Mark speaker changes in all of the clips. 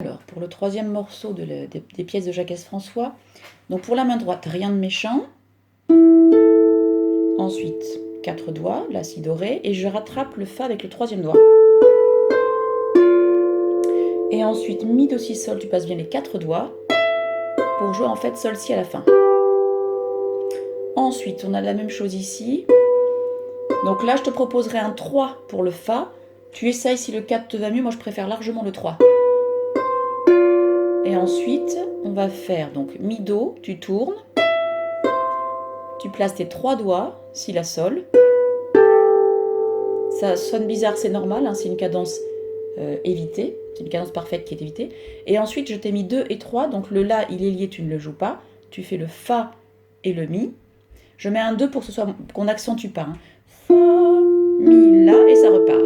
Speaker 1: Alors, pour le troisième morceau des pièces de Jacques François, donc pour la main droite, rien de méchant. Ensuite, 4 doigts, la si dorée, et je rattrape le fa avec le troisième doigt. Et ensuite, mi, do, si, sol, tu passes bien les 4 doigts pour jouer en fait sol, si à la fin. Ensuite, on a la même chose ici. Donc là, je te proposerai un 3 pour le fa. Tu essayes si le 4 te va mieux, moi je préfère largement le 3. Et ensuite, on va faire donc mi, do, tu tournes. Tu places tes 3 doigts, si, la, sol. Ça sonne bizarre, c'est normal, hein, c'est une cadence évitée. C'est une cadence parfaite qui est évitée. Et ensuite, je t'ai mis 2 et 3, donc le la, il est lié, tu ne le joues pas. Tu fais le fa et le mi. Je mets un 2 pour que qu'on n'accentue pas. Hein. Fa, mi, la, et ça repart.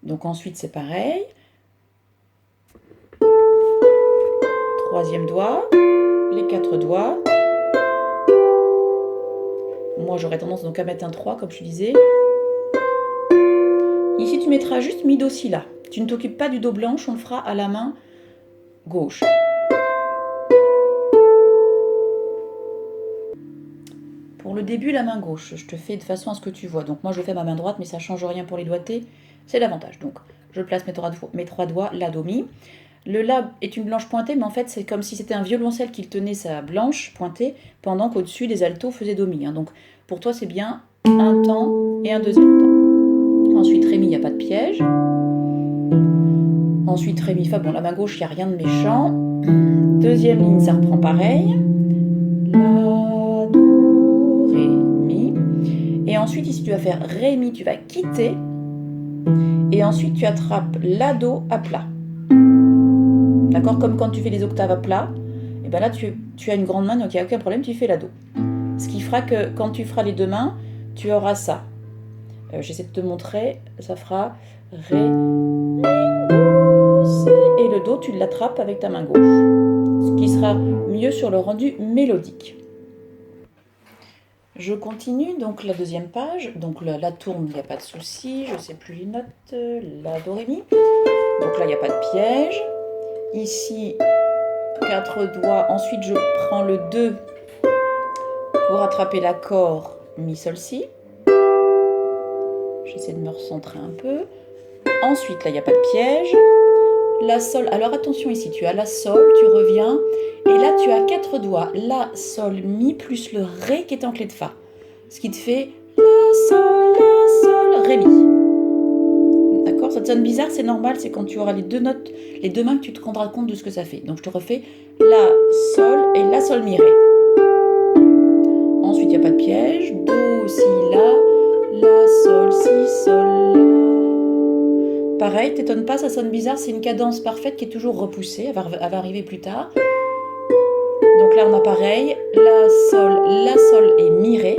Speaker 1: Donc ensuite, c'est pareil. Troisième doigt, les 4 doigts. Moi, j'aurais tendance donc à mettre un 3, comme je disais. Ici, tu mettras juste mi, do, si, la. Tu ne t'occupes pas du do blanche, on le fera à la main gauche. Pour le début, la main gauche, je te fais de façon à ce que tu vois. Donc moi, je fais ma main droite, mais ça ne change rien pour les doigtés. C'est l'avantage. Donc, je place mes 3 doigts, la, do, mi. Le la est une blanche pointée, mais en fait, c'est comme si c'était un violoncelle qui tenait sa blanche pointée, pendant qu'au-dessus, les altos faisaient do, mi. Hein. Donc, pour toi, c'est bien un temps et un deuxième temps. Ensuite, ré, mi, il n'y a pas de piège. Ensuite, ré, mi, fa. Bon, la main gauche, il n'y a rien de méchant. Deuxième ligne, ça reprend pareil. La, do, ré, mi. Et ensuite, ici, tu vas faire ré, mi, tu vas quitter. Et ensuite, tu attrapes la, do à plat. D'accord? Comme quand tu fais les octaves à plat. Et bien là, tu as une grande main, donc il n'y a aucun problème, tu fais la do. Ce qui fera que quand tu feras les deux mains, tu auras ça. J'essaie de te montrer, ça fera ré, mi, do, si. Et le do, tu l'attrapes avec ta main gauche. Ce qui sera mieux sur le rendu mélodique. Je continue, donc la deuxième page. Donc la tourne, il n'y a pas de souci. Je ne sais plus les notes. La, do, ré, mi. Donc là, il n'y a pas de piège. Ici, 4 doigts. Ensuite, je prends le 2 pour attraper l'accord mi, sol, si. J'essaie de me recentrer un peu. Ensuite, là, il n'y a pas de piège. La, sol. Alors, attention ici, tu as la, sol, tu reviens. Et là, tu as 4 doigts. La, sol, mi, plus le ré qui est en clé de fa. Ce qui te fait la, sol, ré, mi. D'accord? Ça te sonne bizarre, c'est normal. C'est quand tu auras les deux notes, les deux mains que tu te rendras compte de ce que ça fait. Donc, je te refais la, sol et la, sol, mi, ré. Ensuite, il n'y a pas de piège. Do, si, la, sol, si, sol, la. Pareil, t'étonne pas, ça sonne bizarre, c'est une cadence parfaite qui est toujours repoussée, elle va arriver plus tard. Donc là, on a pareil, la, sol et mi, ré.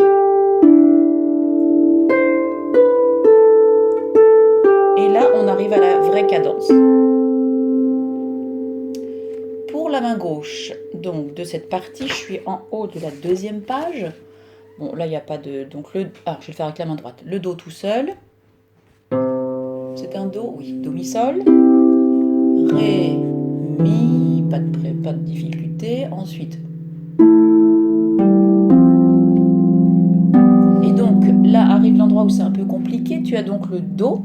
Speaker 1: Et là, on arrive à la vraie cadence. Pour la main gauche, donc de cette partie, je suis en haut de la deuxième page. Bon, là, il n'y a pas de... Donc, je vais le faire avec la main droite. Le do tout seul. C'est un do, oui. Do, mi, sol. Ré, mi, pas de difficulté. Ensuite. Et donc, là arrive l'endroit où c'est un peu compliqué. Tu as donc le do.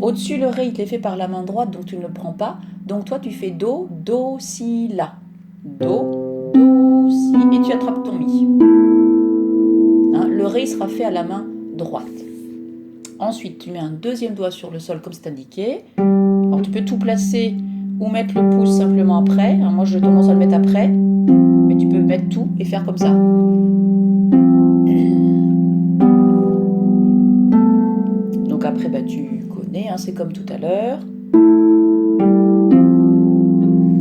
Speaker 1: Au-dessus, le ré, il est fait par la main droite, donc tu ne le prends pas. Donc, toi, tu fais do, do, si, la. Do, do, si. Et tu attrapes ton mi. Hein, le ré, il sera fait à la main droite. Ensuite, tu mets un deuxième doigt sur le sol comme c'est indiqué. Alors, tu peux tout placer ou mettre le pouce simplement après. Alors, moi, j'ai tendance à le mettre après. Mais tu peux mettre tout et faire comme ça. Donc après, bah, tu connais, hein, c'est comme tout à l'heure.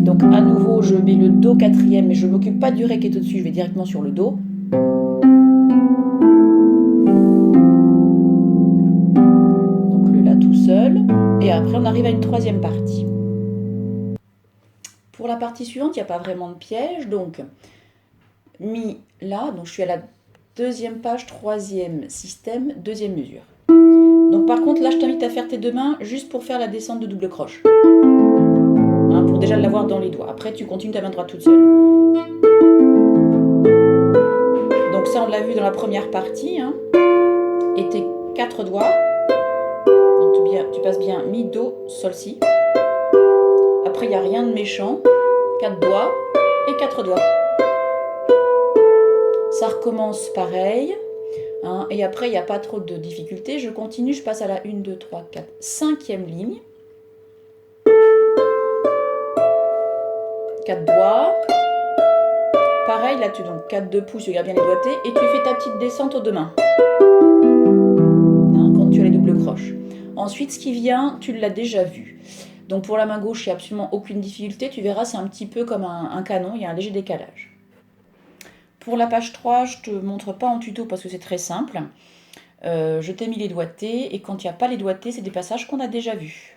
Speaker 1: Donc à nouveau, je mets le do quatrième, mais je ne m'occupe pas du ré qui est au-dessus, je vais directement sur le do. Seul, et après on arrive à une troisième partie. Pour la partie suivante, il n'y a pas vraiment de piège, donc mi, la, donc je suis à la deuxième page, troisième système, deuxième mesure. Donc par contre, là, je t'invite à faire tes deux mains juste pour faire la descente de double croche. Hein, pour déjà l'avoir dans les doigts. Après, tu continues ta main droite toute seule. Donc ça, on l'a vu dans la première partie. Hein. Et tes 4 doigts. Donc tu passes bien Mi, Do, Sol, Si. Après, il n'y a rien de méchant. 4 doigts et 4 doigts. Ça recommence pareil. Hein, et après, il n'y a pas trop de difficultés. Je continue, je passe à la 1, 2, 3, 4, 5e ligne. 4 doigts. Pareil, là, tu donc 4 2 pouces, tu regardes bien les doigtés. Et tu fais ta petite descente aux deux mains. Hein, quand tu as les doubles croches. Ensuite, ce qui vient, tu l'as déjà vu. Donc pour la main gauche, il n'y a absolument aucune difficulté. Tu verras, c'est un petit peu comme un canon, il y a un léger décalage. Pour la page 3, je ne te montre pas en tuto parce que c'est très simple. Je t'ai mis les doigtés et quand il n'y a pas les doigtés, c'est des passages qu'on a déjà vus.